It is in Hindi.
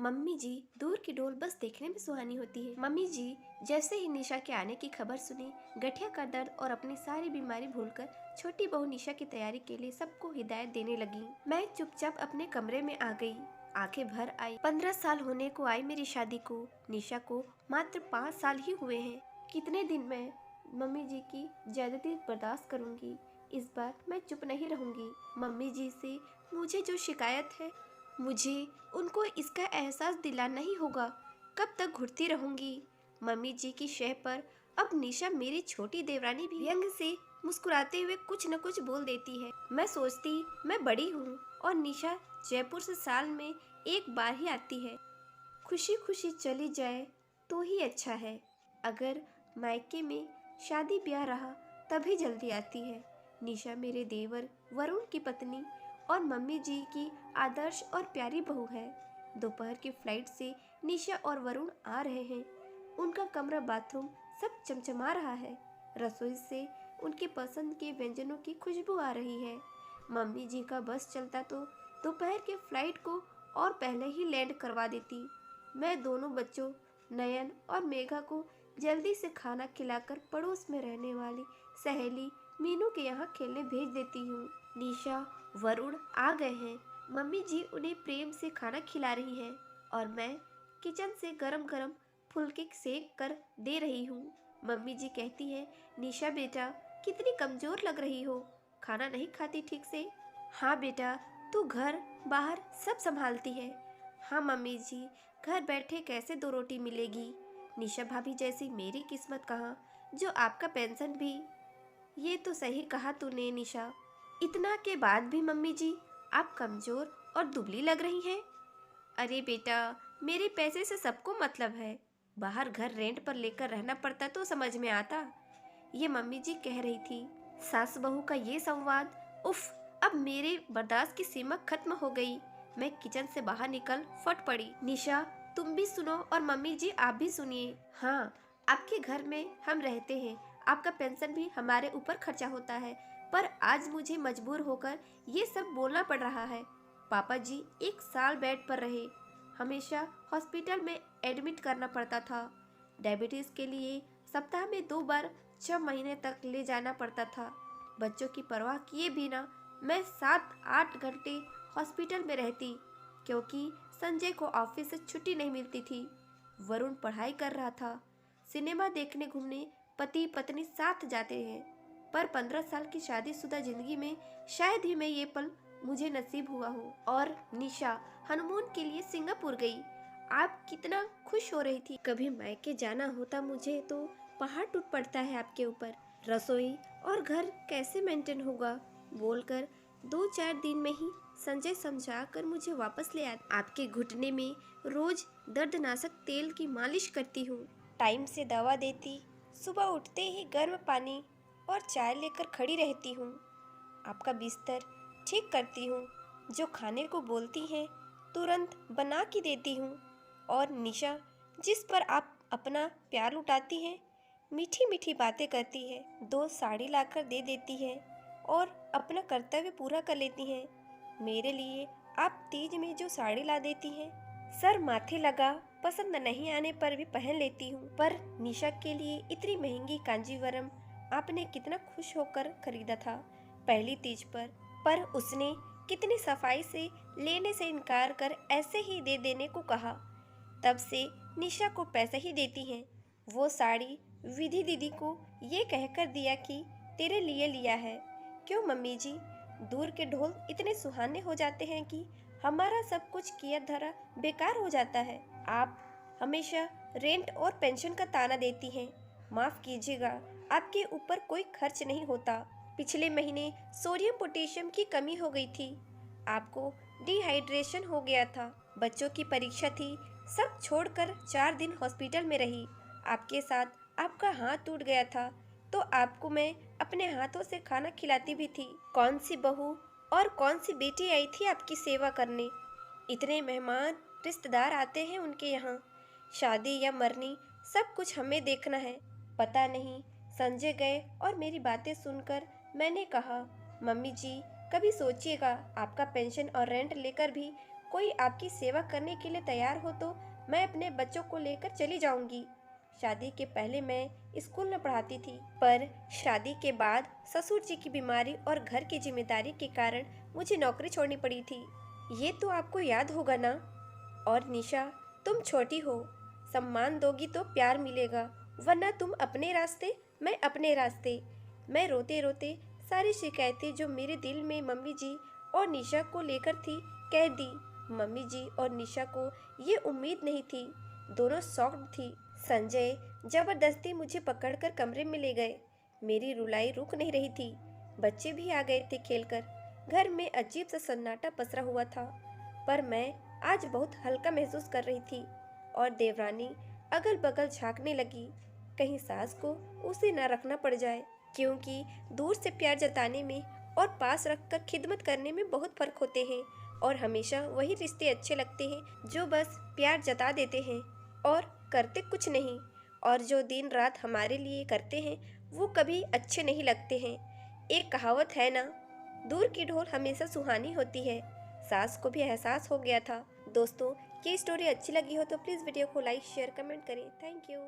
मम्मी जी, दूर की डोल बस देखने में सुहानी होती है। मम्मी जी जैसे ही निशा के आने की खबर सुनी, गठिया का दर्द और अपनी सारी बीमारी भूलकर छोटी बहू निशा की तैयारी के लिए सबको हिदायत देने लगी। मैं चुपचाप अपने कमरे में आ गई, आंखें भर आई। 15 साल होने को आई मेरी शादी को। निशा को मात्र 5 साल ही हुए हैं। कितने दिन मैं मम्मी जी की ज्यादती बर्दाश्त करूंगी। इस बार मैं चुप नहीं रहूंगी। मम्मी जी से मुझे जो शिकायत है, मुझे उनको इसका एहसास दिलाना ही होगा। कब तक घुटती रहूंगी। मम्मी जी की शह पर अब निशा मेरी छोटी देवरानी भी व्यंग से मुस्कुराते हुए कुछ न कुछ बोल देती है। मैं सोचती मैं बड़ी हूँ और निशा जयपुर से साल में एक बार ही आती है। खुशी खुशी चली जाए तो ही अच्छा है। अगर मायके में शादी ब्याह रहा तभी जल्दी आती है। निशा मेरे देवर वरुण की पत्नी और मम्मी जी की आदर्श और प्यारी बहू है। दोपहर की फ्लाइट से निशा और वरुण आ रहे हैं। उनका कमरा, बाथरूम सब चमचमा रहा है। रसोई से उनकी पसंद के व्यंजनों की खुशबू आ रही है। मम्मी जी का बस चलता तो दोपहर के फ्लाइट को और पहले ही लैंड करवा देती। मैं दोनों बच्चों नयन और मेघा को जल्दी से खाना खिलाकर पड़ोस में रहने वाली सहेली मीनू के यहाँ खेलने भेज देती हूँ। निशा वरुण आ गए हैं। मम्मी जी उन्हें प्रेम से खाना खिला रही हैं और मैं किचन से गरम गरम फुलके सेक कर दे रही हूँ। मम्मी जी कहती हैं, निशा बेटा कितनी कमजोर लग रही हो, खाना नहीं खाती ठीक से। हाँ बेटा, तू घर बाहर सब संभालती है। हाँ मम्मी जी, घर बैठे कैसे 2 रोटी मिलेगी। निशा भाभी जैसी मेरी किस्मत कहाँ, जो आपका पेंशन भी। ये तो सही कहा तूने निशा। इतना के बाद भी मम्मी जी आप कमजोर और दुबली लग रही हैं। अरे बेटा, मेरे पैसे से सबको मतलब है। बाहर घर रेंट पर लेकर रहना पड़ता तो समझ में आता। ये मम्मी जी कह रही थी। सास बहू का ये संवाद, उफ, अब मेरे बर्दाश्त की सीमा खत्म हो गई। मैं किचन से बाहर निकल फट पड़ी। निशा तुम भी सुनो और मम्मी जी आप भी सुनिए। हाँ, आपके घर में हम रहते हैं, आपका पेंशन भी हमारे ऊपर खर्चा होता है, पर आज मुझे मजबूर होकर ये सब बोलना पड़ रहा है। पापा जी 1 साल बेड पर रहे, हमेशा हॉस्पिटल में एडमिट करना पड़ता था। डायबिटीज के लिए सप्ताह में 2 बार 6 महीने तक ले जाना पड़ता था। बच्चों की परवाह किए बिना मैं 7-8 घंटे हॉस्पिटल में रहती, क्योंकि संजय को ऑफिस से छुट्टी नहीं मिलती थी। वरुण पढ़ाई कर रहा था। सिनेमा देखने घूमने पति पत्नी साथ जाते हैं, पर 15 साल की शादीशुदा जिंदगी में शायद ही मैं ये पल मुझे नसीब हुआ हो। और निशा हनीमून के लिए सिंगापुर गई। आप कितना खुश हो रही थी। कभी मायके जाना होता मुझे तो पहाड़ टूट पड़ता है आपके ऊपर। रसोई और घर कैसे मेंटेन होगा बोलकर 2-4 दिन में ही संजय समझा कर मुझे वापस ले आते। आपके घुटने में रोज दर्दनाशक तेल की मालिश करती हूँ, टाइम से दवा देती, सुबह उठते ही गर्म पानी और चाय लेकर खड़ी रहती हूँ। आपका बिस्तर ठीक करती हूँ, जो खाने को बोलती हैं तुरंत बना के देती हूँ। और निशा जिस पर आप अपना प्यार लुटाती हैं, मीठी मीठी बातें करती है, 2 साड़ी लाकर दे देती है और अपना कर्तव्य पूरा कर लेती हैं। मेरे लिए आप तीज में जो साड़ी ला देती हैं, सर माथे लगा पसंद नहीं आने पर भी पहन लेती हूँ। पर निशा के लिए इतनी महंगी कांजीवरम आपने कितना खुश होकर खरीदा था पहली तीज पर उसने कितनी सफाई से लेने से इनकार कर ऐसे ही दे देने को कहा। तब से निशा को पैसे ही देती हैं। वो साड़ी विधि दीदी को ये कहकर दिया कि तेरे लिए लिया है। क्यों मम्मी जी, दूर के ढोल इतने सुहाने हो जाते हैं कि हमारा सब कुछ किया धरा बेकार हो जाता है। आप हमेशा रेंट और पेंशन का ताना देती हैं। माफ कीजिएगा, आपके ऊपर कोई खर्च नहीं होता। पिछले महीने सोडियम पोटेशियम की कमी हो गई थी, आपको डिहाइड्रेशन हो गया था, बच्चों की परीक्षा थी, सब छोड़कर 4 दिन हॉस्पिटल में रही। आपके साथ आपका हाथ टूट गया था तो आपको मैं अपने हाथों से खाना खिलाती भी थी। कौन सी बहू और कौन सी बेटी आई थी आपकी सेवा करने। इतने मेहमान रिश्तेदार आते हैं उनके यहाँ, शादी या मरनी सब कुछ हमें देखना है। पता नहीं संजय गए और मेरी बातें सुनकर मैंने कहा, मम्मी जी कभी सोचिएगा, आपका पेंशन और रेंट लेकर भी कोई आपकी सेवा करने के लिए तैयार हो तो मैं अपने बच्चों को लेकर चली जाऊंगी। शादी के पहले मैं स्कूल में पढ़ाती थी, पर शादी के बाद ससुर जी की बीमारी और घर की जिम्मेदारी के कारण मुझे नौकरी छोड़नी पड़ी थी। ये तो आपको याद होगा ना। और निशा, तुम छोटी हो, सम्मान दोगी तो प्यार मिलेगा, वरना तुम अपने रास्ते, मैं अपने रास्ते। मैं रोते रोते सारी शिकायतें जो मेरे दिल में मम्मी जी और निशा को लेकर थी कह दी। मम्मी जी और निशा को ये उम्मीद नहीं थी, दोनों शॉक्ड थी। संजय जबरदस्ती मुझे पकड़कर कमरे में ले गए। मेरी रुलाई रुक नहीं रही थी। बच्चे भी आ गए थे खेलकर। घर में अजीब सा सन्नाटा पसरा हुआ था, पर मैं आज बहुत हल्का महसूस कर रही थी। और देवरानी अगल बगल झांकने लगी, कहीं सास को उसे न रखना पड़ जाए, क्योंकि दूर से प्यार जताने में और पास रखकर खिदमत करने में बहुत फर्क होते हैं। और हमेशा वही रिश्ते अच्छे लगते हैं जो बस प्यार जता देते हैं और करते कुछ नहीं। और जो दिन रात हमारे लिए करते हैं वो कभी अच्छे नहीं लगते हैं। एक कहावत है ना, दूर की ढोल हमेशा सुहानी होती है। सास को भी एहसास हो गया था। दोस्तों, ये स्टोरी अच्छी लगी हो तो प्लीज़ वीडियो को लाइक शेयर कमेंट करें। Thank you.